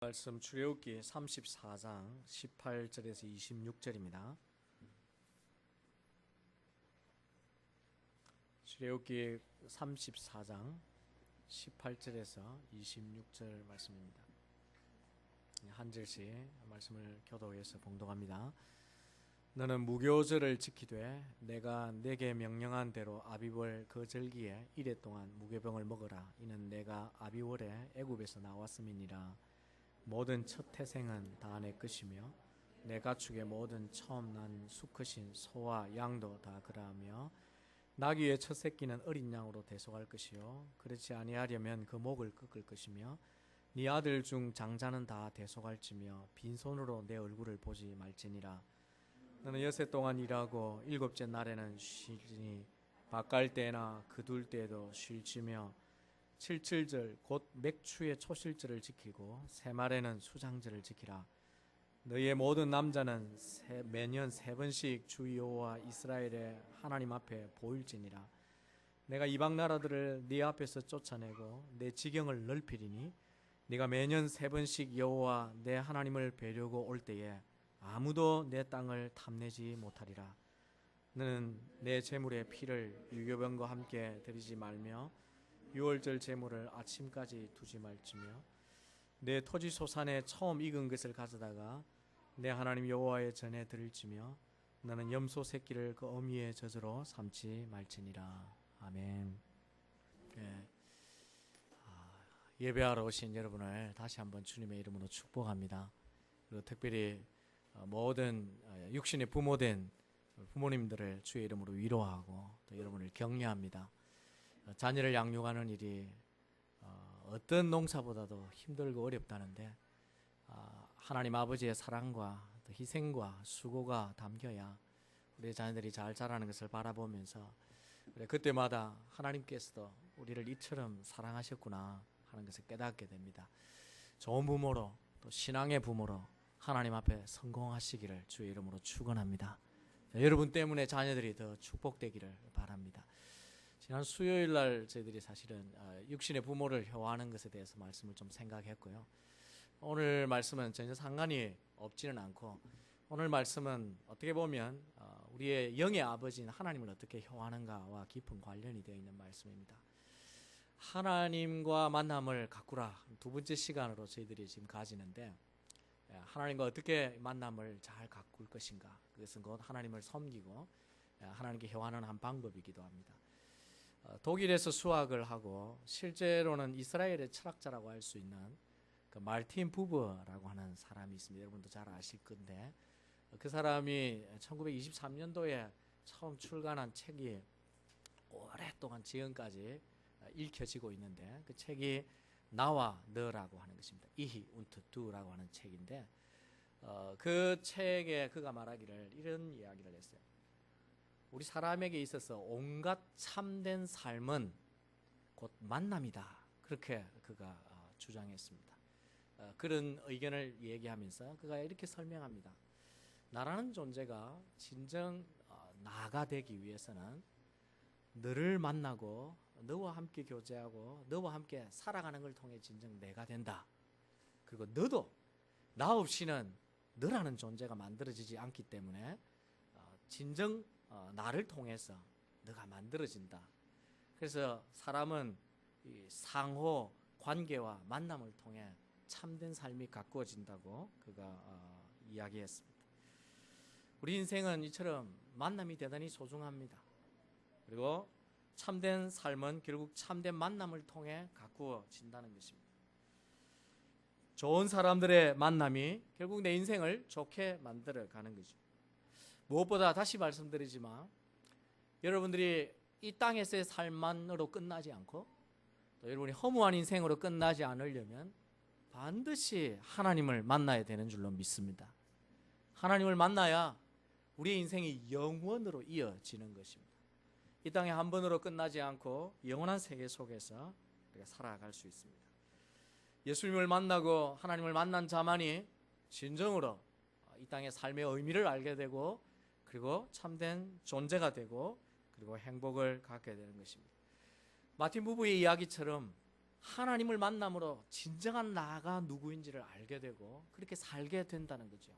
말씀 출애굽기 34장 18절에서 26절입니다. 출애굽기 34장 18절에서 26절 말씀입니다. 한 절씩 말씀을 교도해서 봉독합니다. 너는 무교절을 지키되 내가 내게 명령한 대로 아비월 그 절기에 이레 동안 무교병을 먹어라. 이는 내가 아비월에 애굽에서 나왔음이니라. 모든 첫 태생은 다 내 것이며 내 가축의 모든 처음 난 수컷인 소와 양도 다 그라하며 나귀의 첫 새끼는 어린 양으로 대속할 것이요 그렇지 아니하려면 그 목을 꺾을 것이며 네 아들 중 장자는 다 대속할지며 빈손으로 내 얼굴을 보지 말지니라. 너는 여섯 동안 일하고 일곱째 날에는 쉬지니 밭갈 때나 그둘 때에도 쉴지며 칠칠절 곧 맥추의 초실절을 지키고 새말에는 수장절을 지키라. 너희의 모든 남자는 매년 세 번씩 주 여호와 이스라엘의 하나님 앞에 보일지니라. 내가 이방 나라들을 네 앞에서 쫓아내고 내 지경을 넓히리니 네가 매년 세 번씩 여호와 내 하나님을 뵈려고 올 때에 아무도 내 땅을 탐내지 못하리라. 너는 내 제물의 피를 유교병과 함께 드리지 말며 유월절 제물을 아침까지 두지 말지며 내 토지 소산에 처음 익은 것을 가져다가 내 하나님 여호와의 전에 드릴지며 너는 염소 새끼를 그 어미의 젖으로 삼지 말지니라. 아멘. 예배하러 오신 여러분을 다시 한번 주님의 이름으로 축복합니다. 그리고 특별히 모든 육신의 부모된 부모님들을 주의 이름으로 위로하고 또 여러분을 격려합니다. 자녀를 양육하는 일이 어떤 농사보다도 힘들고 어렵다는데 하나님 아버지의 사랑과 또 희생과 수고가 담겨야 우리 자녀들이 잘 자라는 것을 바라보면서 그때마다 하나님께서도 우리를 이처럼 사랑하셨구나 하는 것을 깨닫게 됩니다. 좋은 부모로 또 신앙의 부모로 하나님 앞에 성공하시기를 주의 이름으로 축원합니다. 여러분 때문에 자녀들이 더 축복되기를 바랍니다. 지난 수요일 날 저희들이 사실은 육신의 부모를 효하는 것에 대해서 말씀을 좀 생각했고요. 오늘 말씀은 전혀 상관이 없지는 않고 오늘 말씀은 어떻게 보면 우리의 영의 아버지인 하나님을 어떻게 효하는가와 깊은 관련이 되어 있는 말씀입니다. 하나님과 만남을 가꾸라 두 번째 시간으로 저희들이 지금 가지는데 하나님과 어떻게 만남을 잘 가꿀 것인가, 그것은 곧 하나님을 섬기고 하나님께 효하는 한 방법이기도 합니다. 독일에서 수학을 하고 실제로는 이스라엘의 철학자라고 할 수 있는 그 말틴 부버라고 하는 사람이 있습니다. 여러분도 잘 아실 건데 그 사람이 1923년도에 처음 출간한 책이 오랫동안 지금까지 읽혀지고 있는데 그 책이 나와 너라고 하는 것입니다. Ich und du라고 하는 책인데 그 책에 그가 말하기를 이런 이야기를 했어요. 우리 사람에게 있어서 온갖 참된 삶은 곧 만남이다. 그렇게 그가 주장했습니다. 그런 의견을 얘기하면서 그가 이렇게 설명합니다. 나라는 존재가 진정 나가 되기 위해서는 너를 만나고 너와 함께 교제하고 너와 함께 살아가는 걸 통해 진정 내가 된다. 그리고 너도 나 없이는 너라는 존재가 만들어지지 않기 때문에 진정 나를 통해서 너가 만들어진다. 그래서 사람은 이 상호 관계와 만남을 통해 참된 삶이 가꾸어진다고 그가 이야기했습니다. 우리 인생은 이처럼 만남이 대단히 소중합니다. 그리고 참된 삶은 결국 참된 만남을 통해 가꾸어진다는 것입니다. 좋은 사람들의 만남이 결국 내 인생을 좋게 만들어가는 거죠. 무엇보다 다시 말씀드리지만 여러분들이 이 땅에서의 삶만으로 끝나지 않고 또 여러분이 허무한 인생으로 끝나지 않으려면 반드시 하나님을 만나야 되는 줄로 믿습니다. 하나님을 만나야 우리의 인생이 영원으로 이어지는 것입니다. 이 땅에 한 번으로 끝나지 않고 영원한 세계 속에서 우리가 살아갈 수 있습니다. 예수님을 만나고 하나님을 만난 자만이 진정으로 이 땅의 삶의 의미를 알게 되고 그리고 참된 존재가 되고 그리고 행복을 갖게 되는 것입니다. 마틴 부부의 이야기처럼 하나님을 만남으로 진정한 나가 누구인지를 알게 되고 그렇게 살게 된다는 거죠.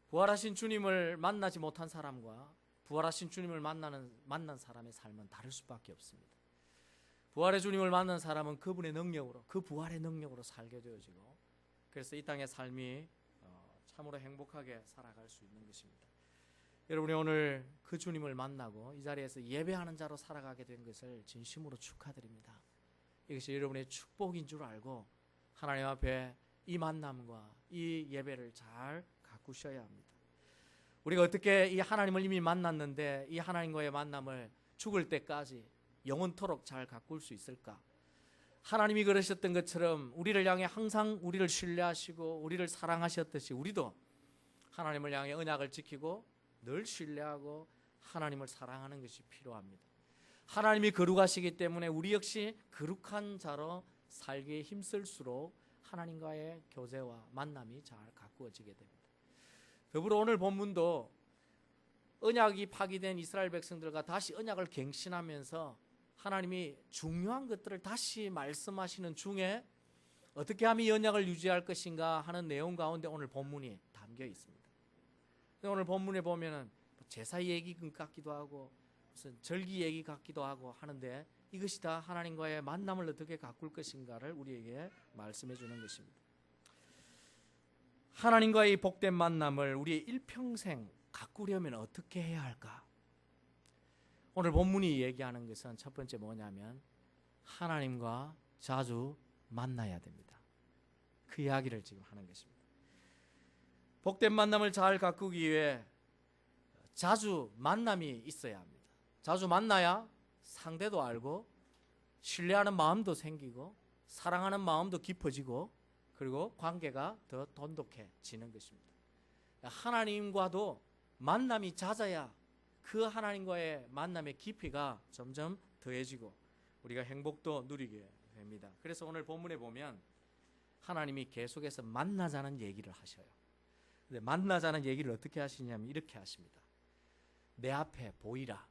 부활하신 주님을 만나지 못한 사람과 부활하신 주님을 만난 사람의 삶은 다를 수밖에 없습니다. 부활의 주님을 만난 사람은 그분의 능력으로, 그 부활의 능력으로 살게 되어지고, 그래서 이 땅의 삶이 참으로 행복하게 살아갈 수 있는 것입니다. 여러분이 오늘 그 주님을 만나고 이 자리에서 예배하는 자로 살아가게 된 것을 진심으로 축하드립니다. 이것이 여러분의 축복인 줄 알고 하나님 앞에 이 만남과 이 예배를 잘 가꾸셔야 합니다. 우리가 어떻게 이 하나님을 이미 만났는데 이 하나님과의 만남을 죽을 때까지 영원토록 잘 가꿀 수 있을까? 하나님이 그러셨던 것처럼 우리를 향해 항상 우리를 신뢰하시고 우리를 사랑하셨듯이 우리도 하나님을 향해 언약을 지키고 늘 신뢰하고 하나님을 사랑하는 것이 필요합니다. 하나님이 거룩하시기 때문에 우리 역시 거룩한 자로 살기에 힘쓸수록 하나님과의 교제와 만남이 잘 가꾸어지게 됩니다. 더불어 오늘 본문도 언약이 파기된 이스라엘 백성들과 다시 언약을 갱신하면서 하나님이 중요한 것들을 다시 말씀하시는 중에 어떻게 하면 이 언약을 유지할 것인가 하는 내용 가운데 오늘 본문이 담겨 있습니다. 오늘 본문에 보면은 제사 얘기 같기도 하고 무슨 절기 얘기 같기도 하고 하는데 이것이 다 하나님과의 만남을 어떻게 가꿀 것인가를 우리에게 말씀해 주는 것입니다. 하나님과의 복된 만남을 우리의 일평생 가꾸려면 어떻게 해야 할까? 오늘 본문이 얘기하는 것은 첫 번째 뭐냐면 하나님과 자주 만나야 됩니다. 그 이야기를 지금 하는 것입니다. 복된 만남을 잘 가꾸기 위해 자주 만남이 있어야 합니다. 자주 만나야 상대도 알고 신뢰하는 마음도 생기고 사랑하는 마음도 깊어지고 그리고 관계가 더 돈독해지는 것입니다. 하나님과도 만남이 잦아야 그 하나님과의 만남의 깊이가 점점 더해지고 우리가 행복도 누리게 됩니다. 그래서 오늘 본문에 보면 하나님이 계속해서 만나자는 얘기를 하셔요. 근데 만나자는 얘기를 어떻게 하시냐면 이렇게 하십니다. 내 앞에 보이라.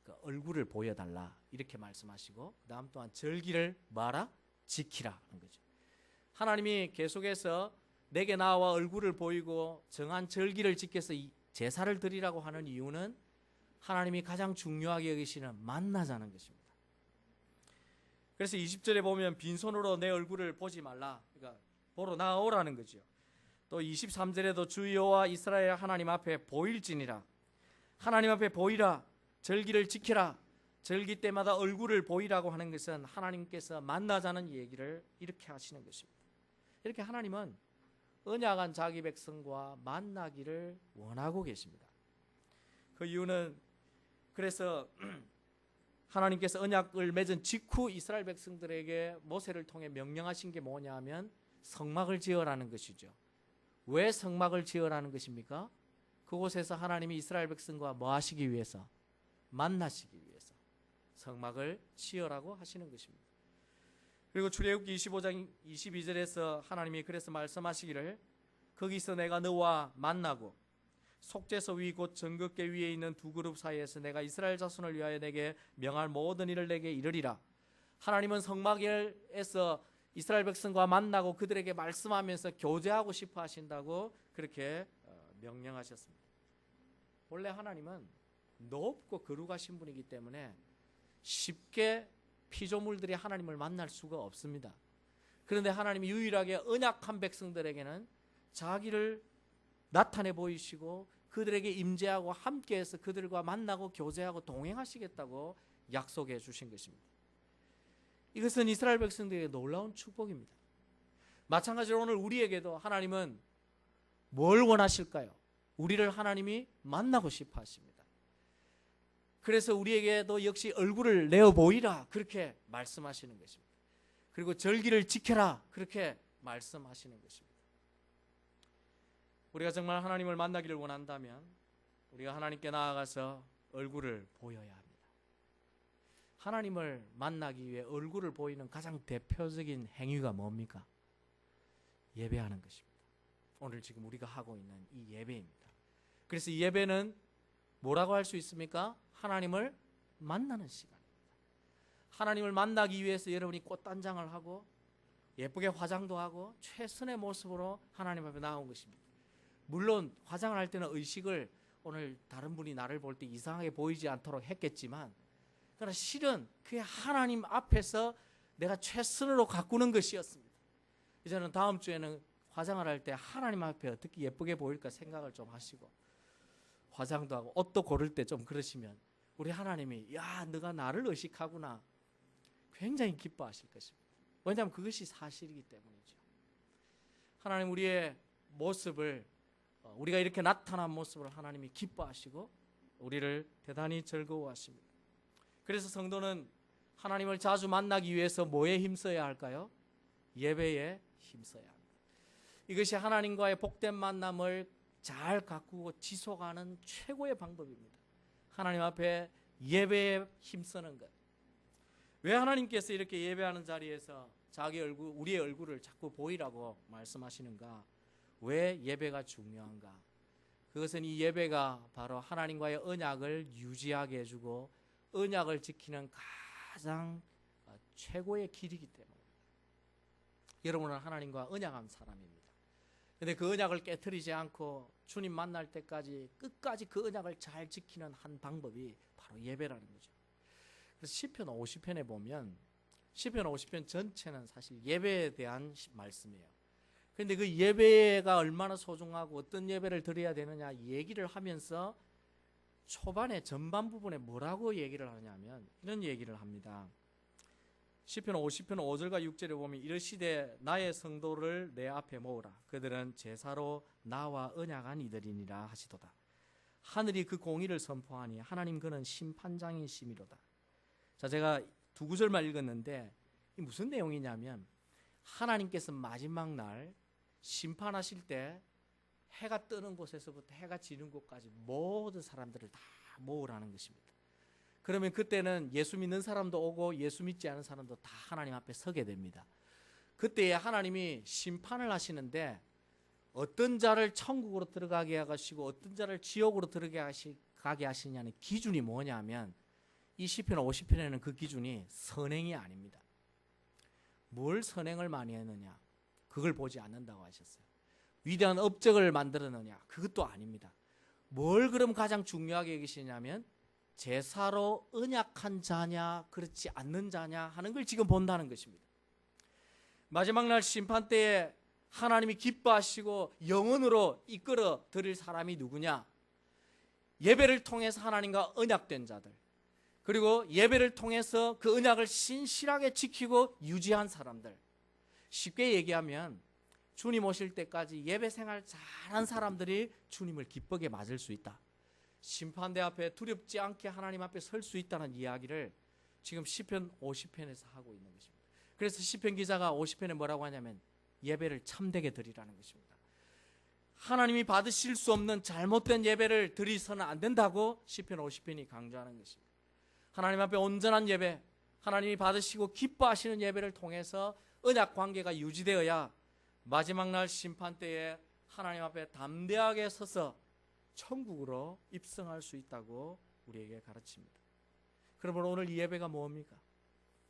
그 얼굴을 보여달라. 이렇게 말씀하시고 그 다음 또한 절기를 뭐하라? 지키라 하는 거죠. 하나님이 계속해서 내게 나와 얼굴을 보이고 정한 절기를 지켜서 제사를 드리라고 하는 이유는 하나님이 가장 중요하게 여기시는 만나자는 것입니다. 그래서 20절에 보면 빈손으로 내 얼굴을 보지 말라. 그러니까 보러 나오라는 거죠. 또 23절에도 주 여호와 이스라엘 하나님 앞에 보일지니라. 하나님 앞에 보이라. 절기를 지키라. 절기 때마다 얼굴을 보이라고 하는 것은 하나님께서 만나자는 얘기를 이렇게 하시는 것입니다. 이렇게 하나님은 언약한 자기 백성과 만나기를 원하고 계십니다. 그 이유는 그래서 하나님께서 언약을 맺은 직후 이스라엘 백성들에게 모세를 통해 명령하신 게 뭐냐 하면 성막을 지으라는 것이죠. 왜 성막을 지으라는 것입니까? 그곳에서 하나님이 이스라엘 백성과 뭐 하시기 위해서? 만나시기 위해서 성막을 지으라고 하시는 것입니다. 그리고 출애굽기 25장 22절에서 하나님이 그래서 말씀하시기를 거기서 내가 너와 만나고 속죄소 위 곧 전극계 위에 있는 두 그룹 사이에서 내가 이스라엘 자손을 위하여 내게 명할 모든 일을 내게 이르리라. 하나님은 성막에서 이스라엘 백성과 만나고 그들에게 말씀하면서 교제하고 싶어 하신다고 그렇게 명령하셨습니다. 원래 하나님은 높고 거룩하신 분이기 때문에 쉽게 피조물들이 하나님을 만날 수가 없습니다. 그런데 하나님이 유일하게 언약한 백성들에게는 자기를 나타내 보이시고 그들에게 임재하고 함께해서 그들과 만나고 교제하고 동행하시겠다고 약속해 주신 것입니다. 이것은 이스라엘 백성들에게 놀라운 축복입니다. 마찬가지로 오늘 우리에게도 하나님은 뭘 원하실까요? 우리를 하나님이 만나고 싶어 하십니다. 그래서 우리에게도 역시 얼굴을 내어 보이라 그렇게 말씀하시는 것입니다. 그리고 절기를 지켜라 그렇게 말씀하시는 것입니다. 우리가 정말 하나님을 만나기를 원한다면 우리가 하나님께 나아가서 얼굴을 보여야 합니다. 하나님을 만나기 위해 얼굴을 보이는 가장 대표적인 행위가 뭡니까? 예배하는 것입니다. 오늘 지금 우리가 하고 있는 이 예배입니다. 그래서 이 예배는 뭐라고 할 수 있습니까? 하나님을 만나는 시간입니다. 하나님을 만나기 위해서 여러분이 꽃단장을 하고 예쁘게 화장도 하고 최선의 모습으로 하나님 앞에 나온 것입니다. 물론 화장을 할 때는 의식을 오늘 다른 분이 나를 볼 때 이상하게 보이지 않도록 했겠지만, 그러나 실은 그게 하나님 앞에서 내가 최선으로 가꾸는 것이었습니다. 이제는 다음 주에는 화장을 할 때 하나님 앞에 어떻게 예쁘게 보일까 생각을 좀 하시고, 화장도 하고 옷도 고를 때 좀 그러시면 우리 하나님이 야, 너가 나를 의식하구나 굉장히 기뻐하실 것입니다. 왜냐하면 그것이 사실이기 때문이죠. 하나님 우리의 모습을, 우리가 이렇게 나타난 모습을 하나님이 기뻐하시고 우리를 대단히 즐거워하십니다. 그래서 성도는 하나님을 자주 만나기 위해서 뭐에 힘써야 할까요? 예배에 힘써야 합니다. 이것이 하나님과의 복된 만남을 잘 가꾸고 지속하는 최고의 방법입니다. 하나님 앞에 예배에 힘쓰는 것. 왜 하나님께서 이렇게 예배하는 자리에서 자기 얼굴, 우리의 얼굴을 자꾸 보이라고 말씀하시는가? 왜 예배가 중요한가? 그것은 이 예배가 바로 하나님과의 언약을 유지하게 해주고 언약을 지키는 가장 최고의 길이기 때문입니다. 여러분은 하나님과 언약한 사람입니다. 그런데 그 언약을 깨트리지 않고 주님 만날 때까지 끝까지 그 언약을 잘 지키는 한 방법이 바로 예배라는 거죠. 그래서 시편 50편에 보면 시편 50편 전체는 사실 예배에 대한 말씀이에요. 그런데 그 예배가 얼마나 소중하고 어떤 예배를 드려야 되느냐 얘기를 하면서 초반에 전반 부분에 뭐라고 얘기를 하냐면 이런 얘기를 합니다. 시편 50편 5절과 6절에 보면 이르시되 나의 성도를 내 앞에 모으라. 그들은 제사로 나와 언약한 이들이니라 하시도다. 하늘이 그 공의를 선포하니 하나님 그는 심판장이시미로다. 자, 제가 두 구절만 읽었는데 이 무슨 내용이냐면 하나님께서 마지막 날 심판하실 때 해가 뜨는 곳에서부터 해가 지는 곳까지 모든 사람들을 다 모으라는 것입니다. 그러면 그때는 예수 믿는 사람도 오고 예수 믿지 않은 사람도 다 하나님 앞에 서게 됩니다. 그때에 하나님이 심판을 하시는데 어떤 자를 천국으로 들어가게 하시고 어떤 자를 지옥으로 들어가게 하시냐는 기준이 뭐냐면 이 시편 50편에는 그 기준이 선행이 아닙니다. 뭘 선행을 많이 했느냐 그걸 보지 않는다고 하셨어요. 위대한 업적을 만들었느냐 그것도 아닙니다. 뭘 그럼 가장 중요하게 여기시냐면 제사로 언약한 자냐 그렇지 않는 자냐 하는 걸 지금 본다는 것입니다. 마지막 날 심판 때에 하나님이 기뻐하시고 영원으로 이끌어 드릴 사람이 누구냐? 예배를 통해서 하나님과 언약된 자들, 그리고 예배를 통해서 그 언약을 신실하게 지키고 유지한 사람들. 쉽게 얘기하면 주님 오실 때까지 예배 생활 잘한 사람들이 주님을 기쁘게 맞을 수 있다. 심판대 앞에 두렵지 않게 하나님 앞에 설 수 있다는 이야기를 지금 시편 50편에서 하고 있는 것입니다. 그래서 시편 기자가 50편에 뭐라고 하냐면 예배를 참되게 드리라는 것입니다. 하나님이 받으실 수 없는 잘못된 예배를 드리서는 안 된다고 시편 50편이 강조하는 것입니다. 하나님 앞에 온전한 예배, 하나님이 받으시고 기뻐하시는 예배를 통해서 언약 관계가 유지되어야 마지막 날 심판 때에 하나님 앞에 담대하게 서서 천국으로 입성할 수 있다고 우리에게 가르칩니다. 그러면 오늘 이 예배가 뭡니까?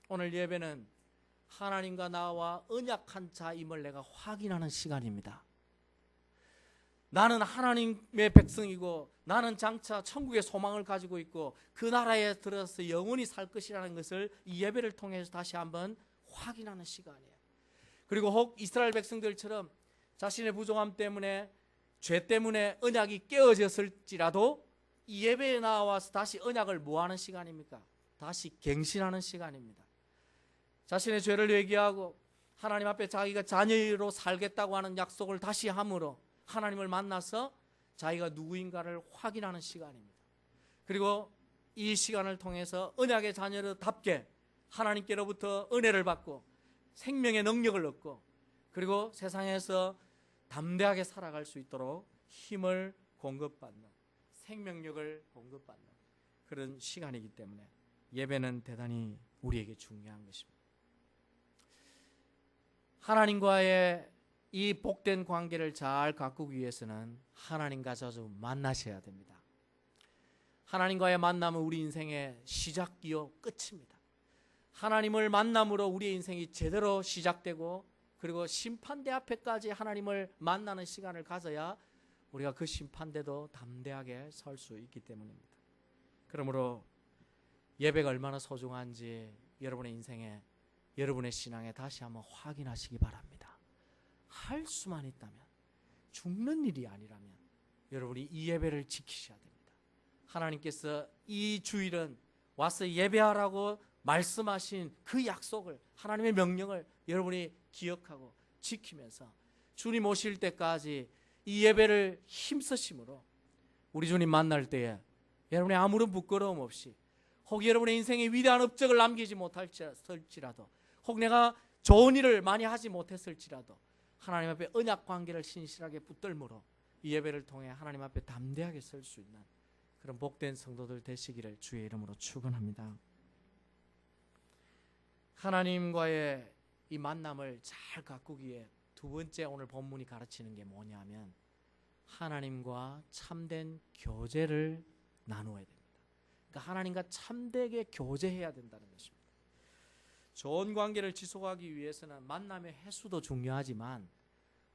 오늘 예배는 하나님과 나와 언약한 자임을 내가 확인하는 시간입니다. 나는 하나님의 백성이고 나는 장차 천국의 소망을 가지고 있고 그 나라에 들어서 영원히 살 것이라는 것을 이 예배를 통해서 다시 한번 확인하는 시간이에요. 그리고 혹 이스라엘 백성들처럼 자신의 부족함 때문에 죄 때문에 언약이 깨어졌을지라도 이 예배에 나와서 다시 언약을 뭐하는 시간입니까? 다시 갱신하는 시간입니다. 자신의 죄를 회개하고 하나님 앞에 자기가 자녀로 살겠다고 하는 약속을 다시 함으로 하나님을 만나서 자기가 누구인가를 확인하는 시간입니다. 그리고 이 시간을 통해서 언약의 자녀답게 하나님께로부터 은혜를 받고 생명의 능력을 얻고 그리고 세상에서 담대하게 살아갈 수 있도록 힘을 공급받는, 생명력을 공급받는 그런 시간이기 때문에 예배는 대단히 우리에게 중요한 것입니다. 하나님과의 이 복된 관계를 잘 가꾸기 위해서는 하나님과 자주 만나셔야 됩니다. 하나님과의 만남은 우리 인생의 시작이요 끝입니다. 하나님을 만남으로 우리의 인생이 제대로 시작되고 그리고 심판대 앞에까지 하나님을 만나는 시간을 가져야 우리가 그 심판대도 담대하게 설 수 있기 때문입니다. 그러므로 예배가 얼마나 소중한지 여러분의 인생에, 여러분의 신앙에 다시 한번 확인하시기 바랍니다. 할 수만 있다면, 죽는 일이 아니라면 여러분이 이 예배를 지키셔야 됩니다. 하나님께서 이 주일은 와서 예배하라고 말씀하신 그 약속을, 하나님의 명령을 여러분이 기억하고 지키면서 주님 오실 때까지 이 예배를 힘쓰심으로 우리 주님 만날 때에 여러분의 아무런 부끄러움 없이, 혹 여러분의 인생에 위대한 업적을 남기지 못할지라도, 혹 내가 좋은 일을 많이 하지 못했을지라도 하나님 앞에 언약 관계를 신실하게 붙들므로 이 예배를 통해 하나님 앞에 담대하게 설 수 있는 그런 복된 성도들 되시기를 주의 이름으로 축원합니다. 하나님과의 이 만남을 잘 가꾸기에 두 번째 오늘 본문이 가르치는 게 뭐냐면 하나님과 참된 교제를 나누어야 됩니다. 그러니까 하나님과 참되게 교제해야 된다는 것입니다. 좋은 관계를 지속하기 위해서는 만남의 횟수도 중요하지만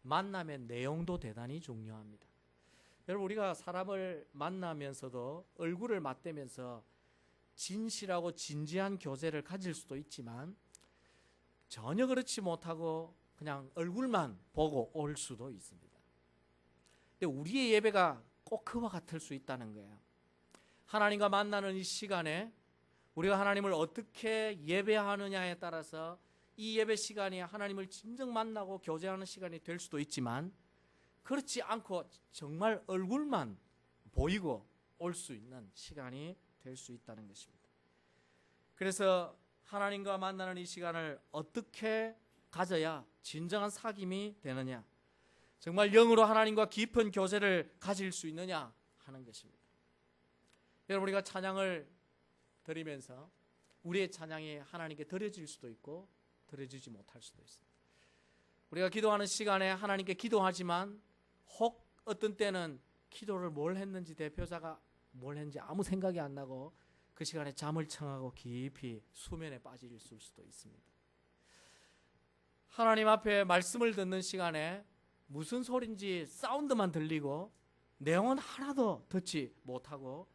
만남의 내용도 대단히 중요합니다. 여러분, 우리가 사람을 만나면서도 얼굴을 맞대면서 진실하고 진지한 교제를 가질 수도 있지만 전혀 그렇지 못하고 그냥 얼굴만 보고 올 수도 있습니다. 근데 우리의 예배가 꼭 그와 같을 수 있다는 거예요. 하나님과 만나는 이 시간에 우리가 하나님을 어떻게 예배하느냐에 따라서 이 예배 시간이 하나님을 진정 만나고 교제하는 시간이 될 수도 있지만 그렇지 않고 정말 얼굴만 보이고 올 수 있는 시간이 될 수 있다는 것입니다. 그래서 하나님과 만나는 이 시간을 어떻게 가져야 진정한 사귐이 되느냐, 정말 영으로 하나님과 깊은 교제를 가질 수 있느냐 하는 것입니다. 여러분, 우리가 찬양을 드리면서 우리의 찬양이 하나님께 드려질 수도 있고 드려지지 못할 수도 있습니다. 우리가 기도하는 시간에 하나님께 기도하지만 혹 어떤 때는 기도를 뭘 했는지, 대표자가 뭘 했는지 아무 생각이 안 나고 그 시간에 잠을 청하고 깊이 수면에 빠질 수도 있습니다. 하나님 앞에 말씀을 듣는 시간에 무슨 소리인지 사운드만 들리고 내용은 하나도 듣지 못하고,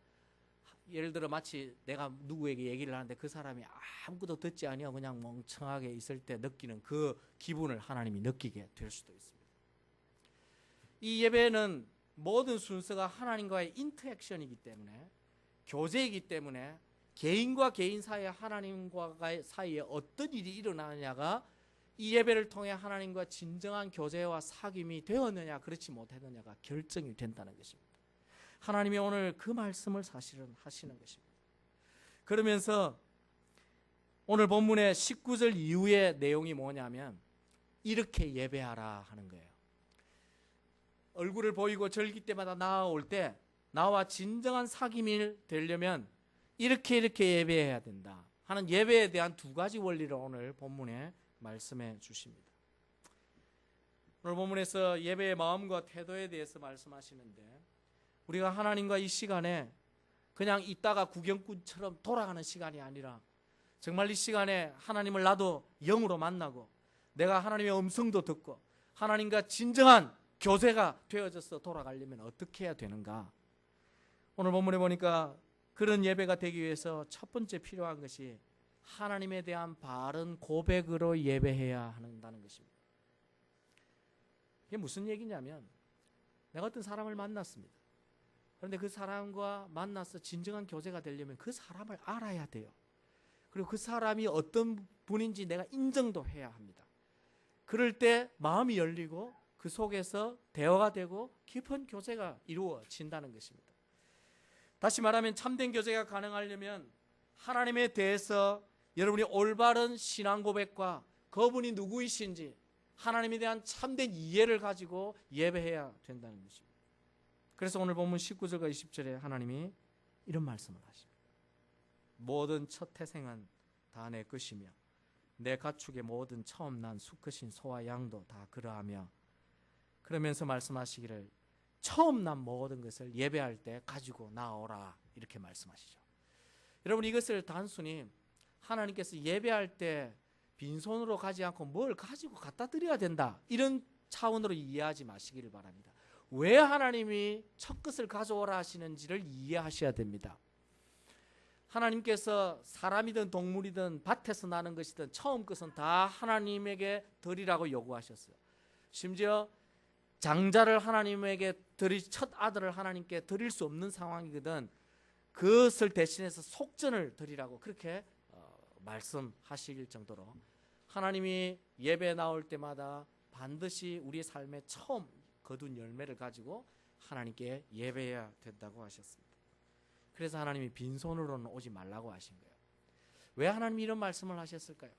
예를 들어 마치 내가 누구에게 얘기를 하는데 그 사람이 아무것도 듣지 아니하고 그냥 멍청하게 있을 때 느끼는 그 기분을 하나님이 느끼게 될 수도 있습니다. 이 예배는 모든 순서가 하나님과의 인터액션이기 때문에, 교제이기 때문에 개인과 개인 사이에, 하나님과 사이에 어떤 일이 일어나느냐가 이 예배를 통해 하나님과 진정한 교제와 사귐이 되었느냐 그렇지 못했느냐가 결정이 된다는 것입니다. 하나님이 오늘 그 말씀을 사실은 하시는 것입니다. 그러면서 오늘 본문의 19절 이후의 내용이 뭐냐면 이렇게 예배하라 하는 거예요. 얼굴을 보이고 절기 때마다 나아올 때 나와 진정한 사귐이 되려면 이렇게 예배해야 된다 하는 예배에 대한 두 가지 원리를 오늘 본문에 말씀해 주십니다. 오늘 본문에서 예배의 마음과 태도에 대해서 말씀하시는데, 우리가 하나님과 이 시간에 그냥 있다가 구경꾼처럼 돌아가는 시간이 아니라 정말 이 시간에 하나님을 나도 영으로 만나고 내가 하나님의 음성도 듣고 하나님과 진정한 교제가 되어져서 돌아가려면 어떻게 해야 되는가? 오늘 본문에 보니까 그런 예배가 되기 위해서 첫 번째 필요한 것이 하나님에 대한 바른 고백으로 예배해야 한다는 것입니다. 이게 무슨 얘기냐면, 내가 어떤 사람을 만났습니다. 그런데 그 사람과 만나서 진정한 교제가 되려면 그 사람을 알아야 돼요. 그리고 그 사람이 어떤 분인지 내가 인정도 해야 합니다. 그럴 때 마음이 열리고 그 속에서 대화가 되고 깊은 교제가 이루어진다는 것입니다. 다시 말하면 참된 교제가 가능하려면 하나님에 대해서 여러분이 올바른 신앙 고백과 그분이 누구이신지 하나님에 대한 참된 이해를 가지고 예배해야 된다는 것입니다. 그래서 오늘 본문 19절과 20절에 하나님이 이런 말씀을 하십니다. 모든 첫 태생은 다 내 것이며 내 가축의 모든 처음 난 수컷인 소와 양도 다 그러하며, 그러면서 말씀하시기를 처음 난 모든 것을 예배할 때 가지고 나오라 이렇게 말씀하시죠. 여러분, 이것을 단순히 하나님께서 예배할 때 빈손으로 가지 않고 뭘 가지고 갖다 드려야 된다, 이런 차원으로 이해하지 마시기를 바랍니다. 왜 하나님이 첫 것을 가져오라 하시는지를 이해하셔야 됩니다. 하나님께서 사람이든 동물이든 밭에서 나는 것이든 처음 것은 다 하나님에게 드리라고 요구하셨어요. 심지어 장자를 하나님에게 첫 아들을 하나님께 드릴 수 없는 상황이거든 그것을 대신해서 속전을 드리라고 그렇게 말씀하실 정도로 하나님이 예배에 나올 때마다 반드시 우리의 삶에 처음 거둔 열매를 가지고 하나님께 예배해야 된다고 하셨습니다. 그래서 하나님이 빈손으로는 오지 말라고 하신 거예요. 왜 하나님이 이런 말씀을 하셨을까요?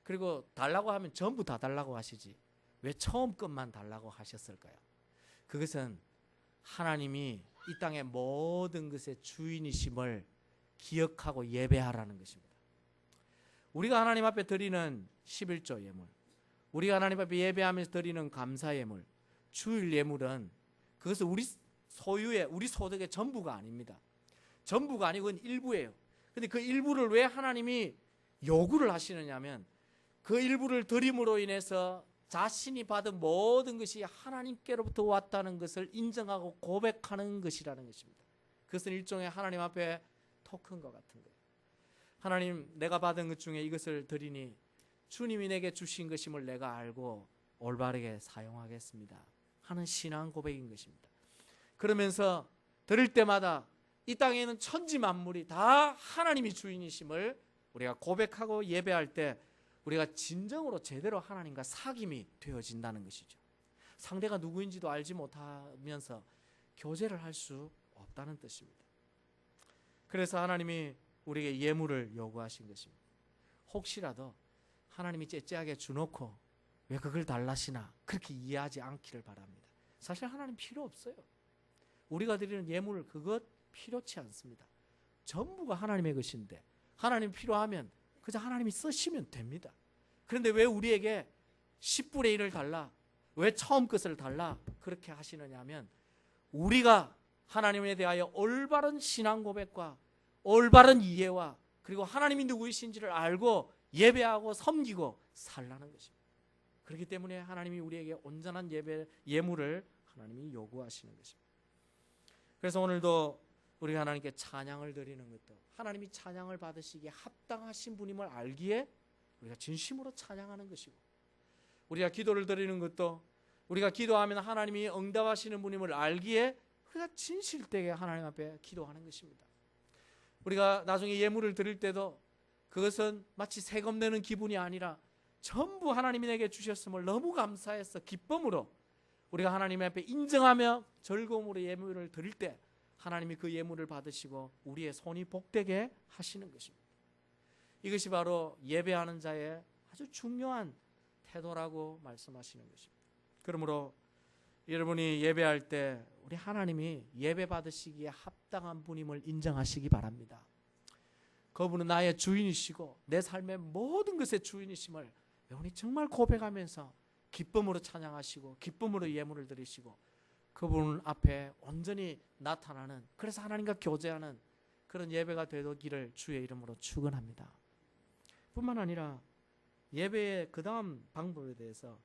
그리고 달라고 하면 전부 다 달라고 하시지 왜 처음 것만 달라고 하셨을까요? 그것은 하나님이 이 땅의 모든 것의 주인이심을 기억하고 예배하라는 것입니다. 우리가 하나님 앞에 드리는 11조 예물, 우리가 하나님 앞에 예배하면서 드리는 감사 예물, 주일 예물은 그것은 우리 소유의 우리 소득의 전부가 아닙니다. 전부가 아니고 그건 일부예요. 근데 그 일부를 왜 하나님이 요구를 하시느냐면 그 일부를 드림으로 인해서 자신이 받은 모든 것이 하나님께로부터 왔다는 것을 인정하고 고백하는 것이라는 것입니다. 그것은 일종의 하나님 앞에 토큰과 같은 거예요. 하나님, 내가 받은 것 중에 이것을 드리니 주님이 내게 주신 것임을 내가 알고 올바르게 사용하겠습니다 하는 신앙 고백인 것입니다. 그러면서 드릴 때마다 이 땅에 있는 천지 만물이 다 하나님이 주인이심을 우리가 고백하고 예배할 때 우리가 진정으로 제대로 하나님과 사귐이 되어진다는 것이죠. 상대가 누구인지도 알지 못하면서 교제를 할 수 없다는 뜻입니다. 그래서 하나님이 우리에게 예물을 요구하신 것입니다. 혹시라도 하나님이 째째하게 주놓고 왜 그걸 달라시나 그렇게 이해하지 않기를 바랍니다. 사실 하나님 필요 없어요. 우리가 드리는 예물 그것 필요치 않습니다. 전부가 하나님의 것인데 하나님 필요하면 그저 하나님이 쓰시면 됩니다. 그런데 왜 우리에게 10분의 1을 달라, 왜 처음 것을 달라 그렇게 하시느냐 하면 우리가 하나님에 대하여 올바른 신앙 고백과 올바른 이해와 그리고 하나님이 누구이신지를 알고 예배하고 섬기고 살라는 것입니다. 그렇기 때문에 하나님이 우리에게 온전한 예물을 하나님이 요구하시는 것입니다. 그래서 오늘도 우리가 하나님께 찬양을 드리는 것도 하나님이 찬양을 받으시기에 합당하신 분임을 알기에 우리가 진심으로 찬양하는 것이고, 우리가 기도를 드리는 것도 우리가 기도하면 하나님이 응답하시는 분임을 알기에 우리가 진실되게 하나님 앞에 기도하는 것입니다. 우리가 나중에 예물을 드릴 때도 그것은 마치 세금 내는 기분이 아니라 전부 하나님이 내게 주셨음을 너무 감사해서 기쁨으로 우리가 하나님 앞에 인정하며 즐거움으로 예물을 드릴 때 하나님이 그 예물을 받으시고 우리의 손이 복되게 하시는 것입니다. 이것이 바로 예배하는 자의 아주 중요한 태도라고 말씀하시는 것입니다. 그러므로 여러분이 예배할 때 우리 하나님이 예배 받으시기에 합당한 분임을 인정하시기 바랍니다. 그분은 나의 주인이시고 내 삶의 모든 것의 주인이심을 여러분이 정말 고백하면서 기쁨으로 찬양하시고 기쁨으로 예물을 드리시고 그분 앞에 온전히 나타나는, 그래서 하나님과 교제하는 그런 예배가 되기를 주의 이름으로 축원합니다. 뿐만 아니라 예배의 그 다음 방법에 대해서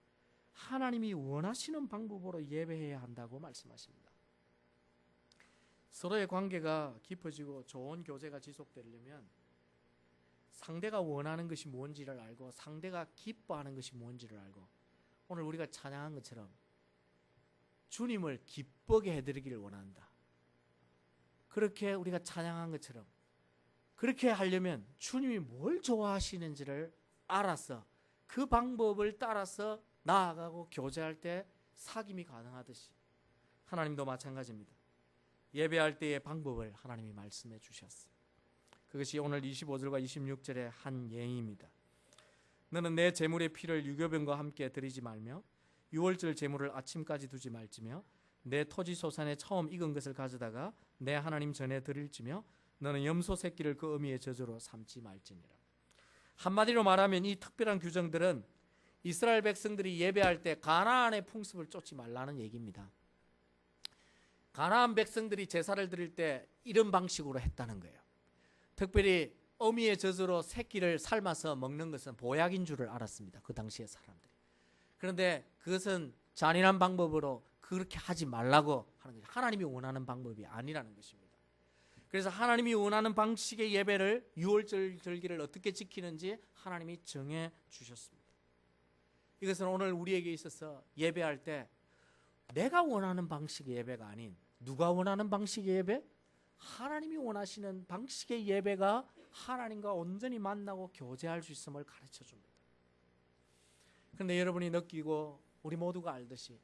하나님이 원하시는 방법으로 예배해야 한다고 말씀하십니다. 서로의 관계가 깊어지고 좋은 교제가 지속되려면 상대가 원하는 것이 뭔지를 알고 상대가 기뻐하는 것이 뭔지를 알고, 오늘 우리가 찬양한 것처럼 주님을 기쁘게 해드리기를 원한다. 그렇게 우리가 찬양한 것처럼 그렇게 하려면 주님이 뭘 좋아하시는지를 알아서 그 방법을 따라서 나아가고 교제할 때 사귐이 가능하듯이 하나님도 마찬가지입니다. 예배할 때의 방법을 하나님이 말씀해 주셨어요. 그것이 오늘 25절과 26절의 한 예입니다. 너는 내 제물의 피를 유교병과 함께 드리지 말며 유월절 제물을 아침까지 두지 말지며 내 토지 소산에 처음 익은 것을 가져다가 내 하나님 전에 드릴지며 너는 염소 새끼를 그 어미의 저주로 삼지 말지니라. 한마디로 말하면 이 특별한 규정들은 이스라엘 백성들이 예배할 때 가나안의 풍습을 쫓지 말라는 얘기입니다. 가나안 백성들이 제사를 드릴 때 이런 방식으로 했다는 거예요. 특별히 어미의 젖으로 새끼를 삶아서 먹는 것은 보약인 줄을 알았습니다. 그 당시의 사람들이. 그런데 그것은 잔인한 방법으로 그렇게 하지 말라고 하는 거죠. 하나님이 원하는 방법이 아니라는 것입니다. 그래서 하나님이 원하는 방식의 예배를 유월절 절기를 어떻게 지키는지 하나님이 정해 주셨습니다. 이것은 오늘 우리에게 있어서 예배할 때 내가 원하는 방식의 예배가 아닌 누가 원하는 방식의 예배? 하나님이 원하시는 방식의 예배가 하나님과 온전히 만나고 교제할 수 있음을 가르쳐 줍니다. 그런데 여러분이 느끼고 우리 모두가 알듯이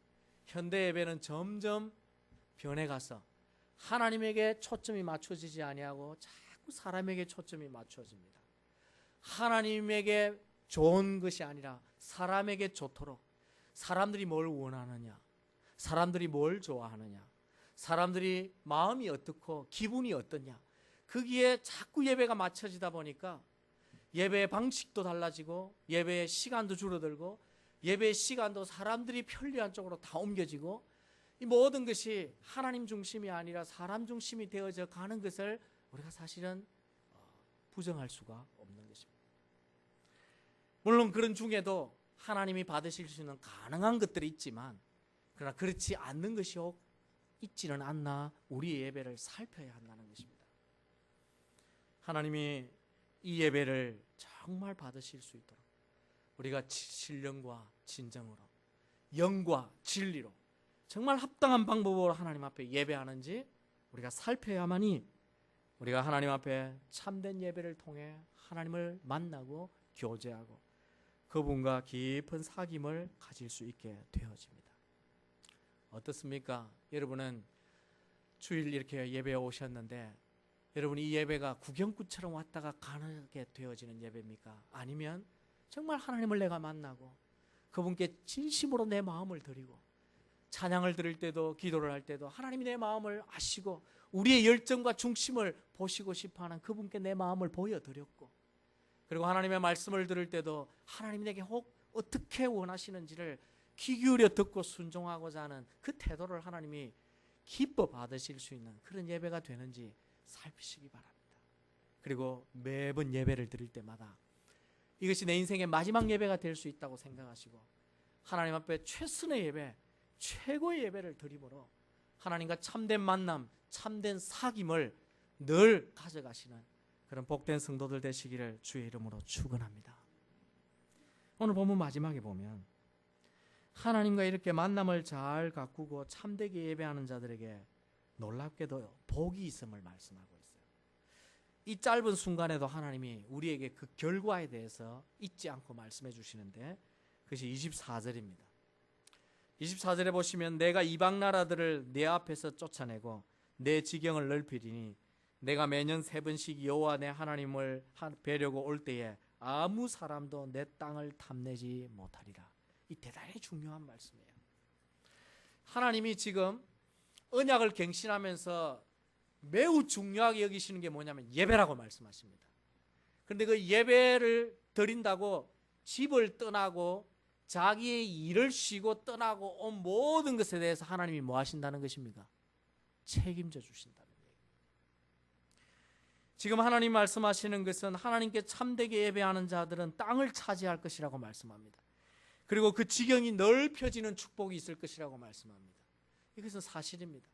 현대 예배는 점점 변해가서 하나님에게 초점이 맞춰지지 아니하고 자꾸 사람에게 초점이 맞춰집니다. 하나님에게 좋은 것이 아니라 사람에게 좋도록 사람들이 뭘 원하느냐, 사람들이 뭘 좋아하느냐, 사람들이 마음이 어떻고 기분이 어떠냐, 거기에 자꾸 예배가 맞춰지다 보니까 예배의 방식도 달라지고 예배의 시간도 줄어들고 예배의 시간도 사람들이 편리한 쪽으로 다 옮겨지고 이 모든 것이 하나님 중심이 아니라 사람 중심이 되어져 가는 것을 우리가 사실은 부정할 수가 없는 것입니다. 물론 그런 중에도 하나님이 받으실 수 있는 가능한 것들이 있지만 그러나 그렇지 않는 것이 있지는 않나 우리의 예배를 살펴야 한다는 것입니다. 하나님이 이 예배를 정말 받으실 수 있도록 우리가 신령과 진정으로 영과 진리로 정말 합당한 방법으로 하나님 앞에 예배하는지 우리가 살펴야만이 우리가 하나님 앞에 참된 예배를 통해 하나님을 만나고 교제하고 그분과 깊은 사귐을 가질 수 있게 되어집니다. 어떻습니까? 여러분은 주일 이렇게 예배에 오셨는데 여러분이 이 예배가 구경꾼처럼 왔다가 가게 되어지는 예배입니까? 아니면 정말 하나님을 내가 만나고 그분께 진심으로 내 마음을 드리고 찬양을 드릴 때도 기도를 할 때도 하나님이 내 마음을 아시고 우리의 열정과 중심을 보시고 싶어하는 그분께 내 마음을 보여드렸고 그리고 하나님의 말씀을 들을 때도 하나님이 내게 혹 어떻게 원하시는지를 귀 기울여 듣고 순종하고자 하는 그 태도를 하나님이 기뻐 받으실 수 있는 그런 예배가 되는지 살피시기 바랍니다. 그리고 매번 예배를 드릴 때마다 이것이 내 인생의 마지막 예배가 될 수 있다고 생각하시고 하나님 앞에 최선의 예배, 최고의 예배를 드림으로 하나님과 참된 만남, 참된 사귐을 늘 가져가시는 그런 복된 성도들 되시기를 주의 이름으로 축원합니다. 오늘 본문 마지막에 보면 하나님과 이렇게 만남을 잘 가꾸고 참되게 예배하는 자들에게 놀랍게도 복이 있음을 말씀하고 있어요. 이 짧은 순간에도 하나님이 우리에게 그 결과에 대해서 잊지 않고 말씀해 주시는데 그것이 24절입니다. 24절에 보시면 내가 이방 나라들을 내 앞에서 쫓아내고 내 지경을 넓히리니 내가 매년 3번씩 여호와 내 하나님을 뵈려고 올 때에 아무 사람도 내 땅을 탐내지 못하리라. 이 대단히 중요한 말씀이에요. 하나님이 지금 언약을 갱신하면서 매우 중요하게 여기시는 게 뭐냐면 예배라고 말씀하십니다. 그런데 그 예배를 드린다고 집을 떠나고 자기의 일을 쉬고 떠나고 온 모든 것에 대해서 하나님이 뭐 하신다는 것입니까? 책임져 주신다는 거예요. 지금 하나님 말씀하시는 것은 하나님께 참되게 예배하는 자들은 땅을 차지할 것이라고 말씀합니다. 그리고 그 지경이 넓혀지는 축복이 있을 것이라고 말씀합니다. 이것은 사실입니다.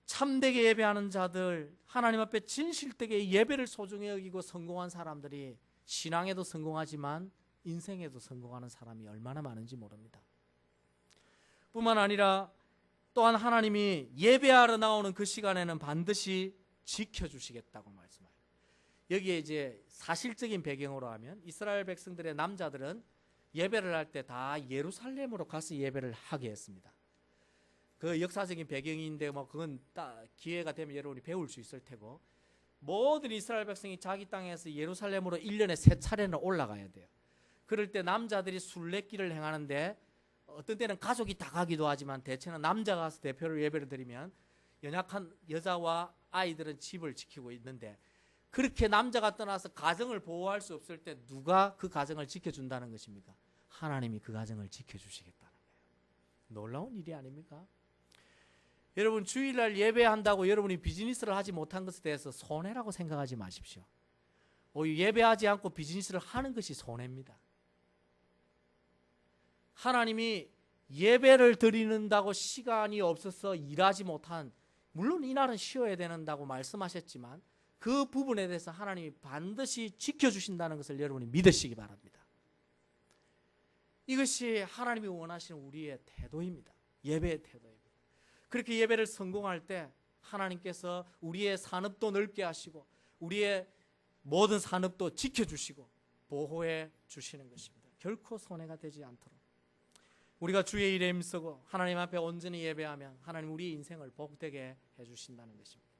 참되게 예배하는 자들, 하나님 앞에 진실되게 예배를 소중히 여기고 성공한 사람들이 신앙에도 성공하지만 인생에도 성공하는 사람이 얼마나 많은지 모릅니다. 뿐만 아니라 또한 하나님이 예배하러 나오는 그 시간에는 반드시 지켜주시겠다고 말씀해요. 여기에 이제 사실적인 배경으로 하면 이스라엘 백성들의 남자들은 예배를 할 때 다 예루살렘으로 가서 예배를 하게 했습니다. 그 역사적인 배경인데 뭐 그건 기회가 되면 여러분이 배울 수 있을 테고 모든 이스라엘 백성이 자기 땅에서 예루살렘으로 1년에 3차례는 올라가야 돼요. 그럴 때 남자들이 순례길을 행하는데 어떤 때는 가족이 다 가기도 하지만 대체는 남자가 가서 대표로 예배를 드리면 연약한 여자와 아이들은 집을 지키고 있는데 그렇게 남자가 떠나서 가정을 보호할 수 없을 때 누가 그 가정을 지켜준다는 것입니까? 하나님이 그 가정을 지켜주시겠다는 거예요. 놀라운 일이 아닙니까? 여러분 주일날 예배한다고 여러분이 비즈니스를 하지 못한 것에 대해서 손해라고 생각하지 마십시오. 예배하지 않고 비즈니스를 하는 것이 손해입니다. 하나님이 예배를 드리는다고 시간이 없어서 일하지 못한, 물론 이날은 쉬어야 된다고 말씀하셨지만 그 부분에 대해서 하나님이 반드시 지켜주신다는 것을 여러분이 믿으시기 바랍니다. 이것이 하나님이 원하시는 우리의 태도입니다. 예배의 태도입니다. 그렇게 예배를 성공할 때 하나님께서 우리의 산업도 넓게 하시고 우리의 모든 산업도 지켜주시고 보호해 주시는 것입니다. 결코 손해가 되지 않도록 우리가 주의 일에 힘쓰고 하나님 앞에 온전히 예배하면 하나님 우리의 인생을 복되게 해주신다는 것입니다.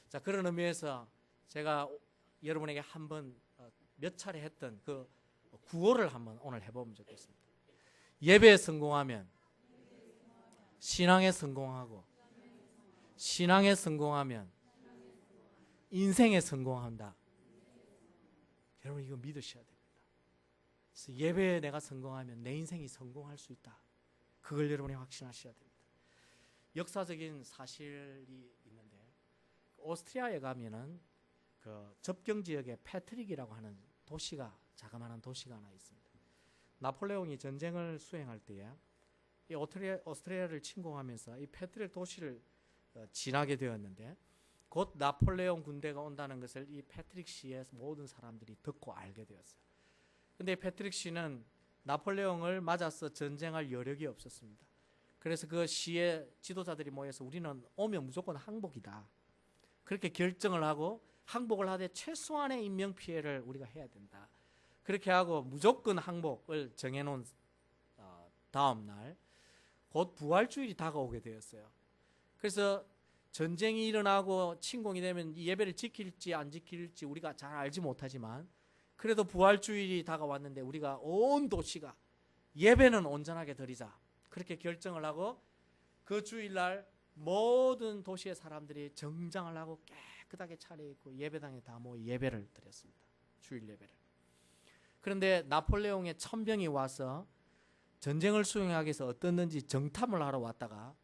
자, 그런 의미에서 제가 여러분에게 한번 몇 차례 했던 그 구호를 한번 오늘 해보면 좋겠습니다. 예배에 성공하면 신앙에 성공하고, 신앙에 성공하면 인생에 성공한다. 여러분 이거 믿으셔야 됩니다. 그래서 예배에 내가 성공하면 내 인생이 성공할 수 있다. 그걸 여러분이 확신하셔야 됩니다. 역사적인 사실이 있는데 오스트리아에 가면은 그 접경 지역에 패트릭이라고 하는 도시가, 자그마한 도시가 하나 있습니다. 나폴레옹이 전쟁을 수행할 때에 이 오스트리아를 침공하면서 이 패트릭 도시를 지나게 되었는데 곧 나폴레옹 군대가 온다는 것을 이 패트릭 시의 모든 사람들이 듣고 알게 되었어요. 근데 패트릭 시는 나폴레옹을 맞아서 전쟁할 여력이 없었습니다. 그래서 그 시의 지도자들이 모여서 우리는 오면 무조건 항복이다. 그렇게 결정을 하고 항복을 하되 최소한의 인명피해를 우리가 해야 된다. 그렇게 하고 무조건 항복을 정해놓은 다음 날 곧 부활주일이 다가오게 되었어요. 그래서 전쟁이 일어나고 침공이 되면 이 예배를 지킬지 안 지킬지 우리가 잘 알지 못하지만 그래도 부활주일이 다가왔는데 우리가 온 도시가 예배는 온전하게 드리자 그렇게 결정을 하고 그 주일날 모든 도시의 사람들이 정장을 하고 깨끗하게 차려입고 예배당에 다 모여 예배를 드렸습니다. 주일 예배를. 그런데 나폴레옹의 천병이 와서 전쟁을 수행하기 위해서 어떻는지 정탐을 하러 왔다가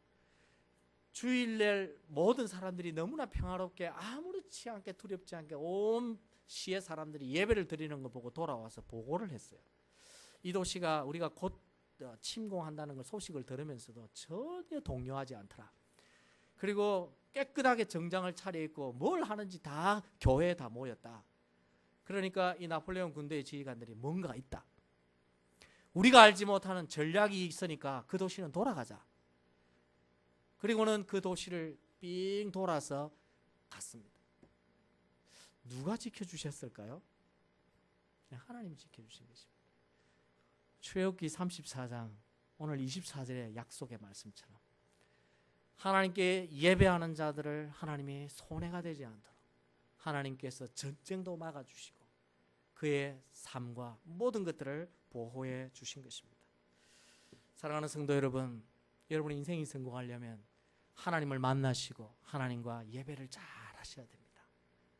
주일날 모든 사람들이 너무나 평화롭게 아무렇지 않게 두렵지 않게 온 시의 사람들이 예배를 드리는 거 보고 돌아와서 보고를 했어요. 이 도시가 우리가 곧 침공한다는 걸 소식을 들으면서도 전혀 동요하지 않더라. 그리고 깨끗하게 정장을 차려입고 뭘 하는지 다 교회에 다 모였다. 그러니까 이 나폴레옹 군대의 지휘관들이 뭔가 있다. 우리가 알지 못하는 전략이 있으니까 그 도시는 돌아가자. 그리고는 그 도시를 삥 돌아서 갔습니다. 누가 지켜주셨을까요? 하나님이 지켜주신 것입니다. 출애굽기 34장 오늘 24절의 약속의 말씀처럼 하나님께 예배하는 자들을 하나님이 손해가 되지 않도록 하나님께서 전쟁도 막아주시고 그의 삶과 모든 것들을 보호해 주신 것입니다. 사랑하는 성도 여러분, 여러분의 인생이 성공하려면 하나님을 만나시고 하나님과 예배를 잘 하셔야 됩니다.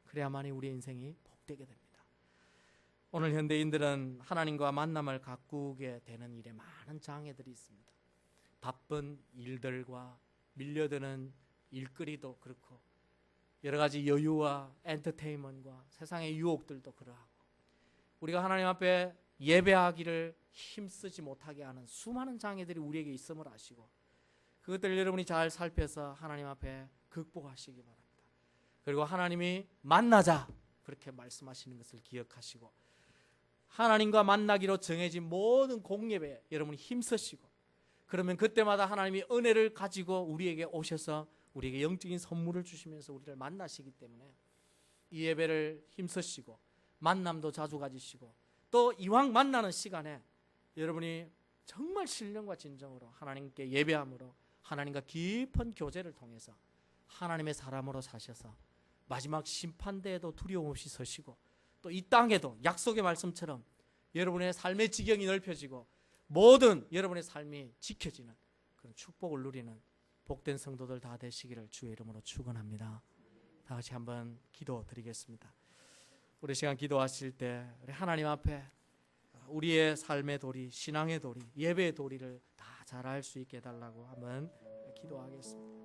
그래야만이 우리의 인생이 복되게 됩니다. 오늘 현대인들은 하나님과 만남을 가꾸게 되는 일에 많은 장애들이 있습니다. 바쁜 일들과 밀려드는 일거리도 그렇고 여러 가지 여유와 엔터테인먼트와 세상의 유혹들도 그러하고 우리가 하나님 앞에 예배하기를 힘쓰지 못하게 하는 수많은 장애들이 우리에게 있음을 아시고 그것들을 여러분이 잘 살펴서 하나님 앞에 극복하시기 바랍니다. 그리고 하나님이 만나자 그렇게 말씀하시는 것을 기억하시고 하나님과 만나기로 정해진 모든 공예배에 여러분이 힘쓰시고 그러면 그때마다 하나님이 은혜를 가지고 우리에게 오셔서 우리에게 영적인 선물을 주시면서 우리를 만나시기 때문에 이 예배를 힘쓰시고 만남도 자주 가지시고 또 이왕 만나는 시간에 여러분이 정말 신령과 진정으로 하나님께 예배함으로 하나님과 깊은 교제를 통해서 하나님의 사람으로 사셔서 마지막 심판대에도 두려움 없이 서시고 또 이 땅에도 약속의 말씀처럼 여러분의 삶의 지경이 넓혀지고 모든 여러분의 삶이 지켜지는 그런 축복을 누리는 복된 성도들 다 되시기를 주의 이름으로 축원합니다. 다 같이 한번 기도 드리겠습니다. 우리 시간 기도하실 때 우리 하나님 앞에 우리의 삶의 도리, 신앙의 도리, 예배의 도리를 다 잘 알 수 있게 해달라고 한번 기도하겠습니다.